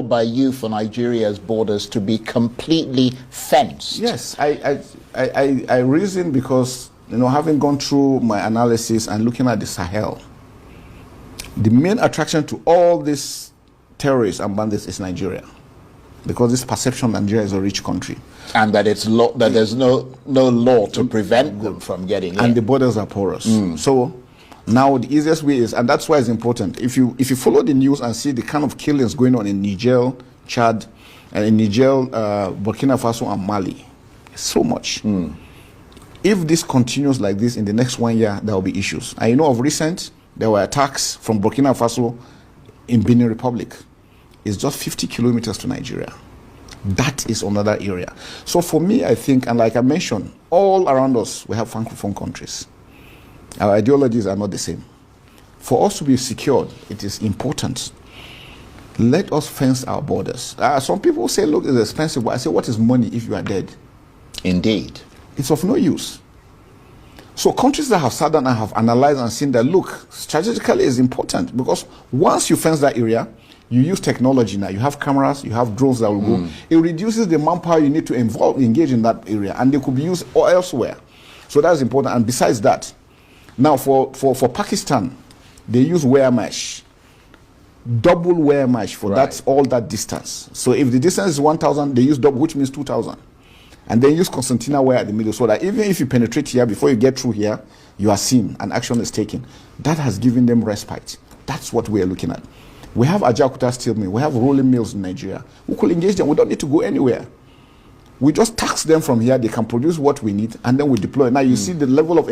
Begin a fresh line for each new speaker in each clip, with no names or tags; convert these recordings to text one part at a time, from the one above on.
by you for Nigeria's borders to be completely fenced?
Yes, I reason because, having gone through my analysis and looking at the Sahel, the main attraction to all these terrorists and bandits is Nigeria, because this perception Nigeria is a rich country,
and that that there's no law to prevent them from getting in,
and the borders are porous. So now the easiest way is, and that's why it's important, if you follow the news and see the kind of killings going on in Niger, Chad, and in Niger, Burkina Faso and Mali, so much. If this continues like this in the next 1 year, there will be issues. And of recent, there were attacks from Burkina Faso in Benin Republic. It's just 50 kilometers to Nigeria. That is another area. So for me, I think, and like I mentioned, all around us, we have Francophone countries. Our ideologies are not the same. For us to be secured, it is important. Let us fence our borders. Some people say, look, it's expensive. But I say, what is money if you are dead?
Indeed.
It's of no use. So countries that have sat down and have analyzed and seen that, look, strategically is important, because once you fence that area, you use technology now. You have cameras, you have drones that will go. It reduces the manpower you need to engage in that area, and they could be used elsewhere. So that's important. And besides that, now for Pakistan, they use wire mesh, double wire mesh for all that distance. So if the distance is 1,000, they use double, which means 2,000. And then use concertina wire at the middle, so that even if you penetrate here, before you get through here, you are seen and action is taken. That has given them respite. That's what we are looking at. We have Ajaokuta steel mill, we have rolling mills in Nigeria. We could engage them. We don't need to go anywhere. We just tax them from here. They can produce what we need, and then we deploy. Now you see the level of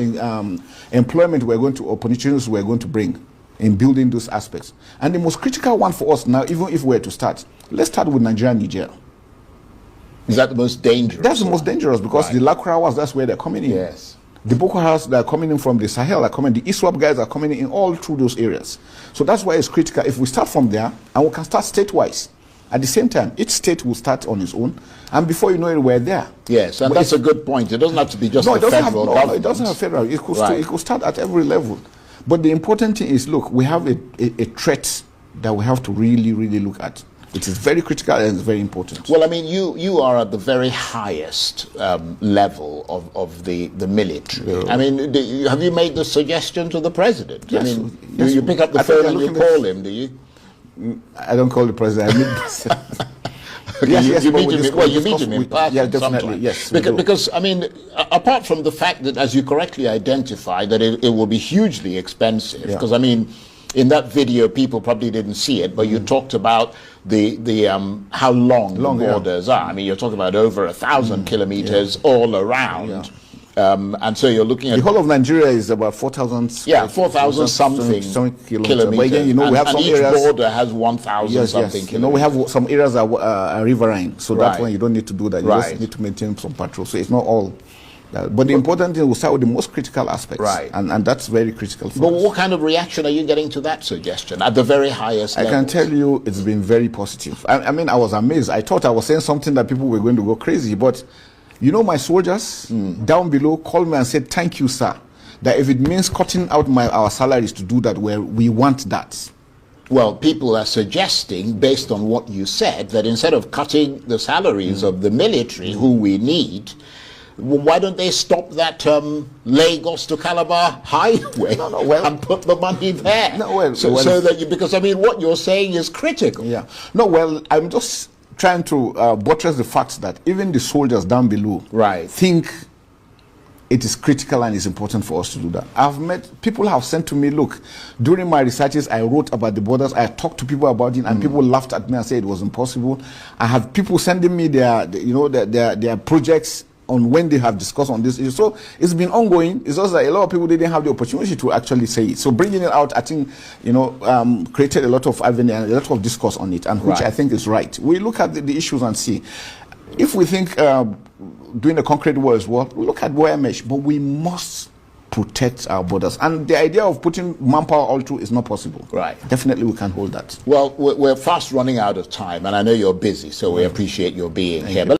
employment opportunities we're going to bring in building those aspects. And the most critical one for us now, even if we were to start, let's start with Nigeria and Niger.
Is that the most dangerous?
That's the most dangerous, because the Lakrawas, that's where they're coming in.
Yes.
The Boko Haram that are coming in from the Sahel are coming. The ISWAP guys are coming in all through those areas. So that's why it's critical. If we start from there, and we can start state-wise, at the same time, each state will start on its own, and before you know it, we're there.
Yes, and that's a good point. It doesn't have to be just the federal government.
No, it doesn't have federal. It could start at every level. But the important thing is, look, we have a threat that we have to really, really look at. It is very critical and it's very important.
Well, I mean, you are at the very highest level of the military. Yeah. I mean, have you made the suggestion to the president?
Yes.
I mean, you pick up the phone and you call him, do you?
I don't call the president. I meet
you meet him in person.
Yeah, definitely. Yes,
because I mean, apart from the fact that, as you correctly identified, that it will be hugely expensive. Because I mean, in that video, people probably didn't see it, but you talked about the how long the borders are. I mean, you're talking about over 1,000 kilometers all around. And so you're looking at
the whole of Nigeria is about 4,000.
Yeah, 4,000 something kilometers. But again, we have some each areas. Border has 1,000 something kilometers.
We have some areas that are riverine, so that one you don't need to do that. You just need to maintain some patrol. So it's not all. But the important thing, we'll start with the most critical aspects, and that's very critical for us.
But what kind of reaction are you getting to that suggestion at the very highest level?
I can tell you it's been very positive. I mean, I was amazed. I thought I was saying something that people were going to go crazy, but my soldiers down below called me and said, thank you, sir, that if it means cutting out our salaries to do that, we want that.
Well, people are suggesting, based on what you said, that instead of cutting the salaries of the military, who we need, why don't they stop that Lagos to Calabar highway and put the money there? So that because I mean, what you're saying is critical.
Yeah. No, well, I'm just trying to buttress the fact that even the soldiers down below think it is critical and it's important for us to do that. I've met people have sent to me, look, during my researches, I wrote about the borders. I talked to people about it, and people laughed at me and said it was impossible. I have people sending me their projects on when they have discussed on this issue. So it's been ongoing. It's just that a lot of people didn't have the opportunity to actually say it. So bringing it out, I think, created a lot of avenue and a lot of discourse on it, and which I think is right. We look at the issues and see. If we think doing the concrete wall is well, we look at wire mesh, but we must protect our borders. And the idea of putting manpower all through is not possible. Definitely we can hold that.
Well, we're fast running out of time, and I know you're busy, so we appreciate your being here.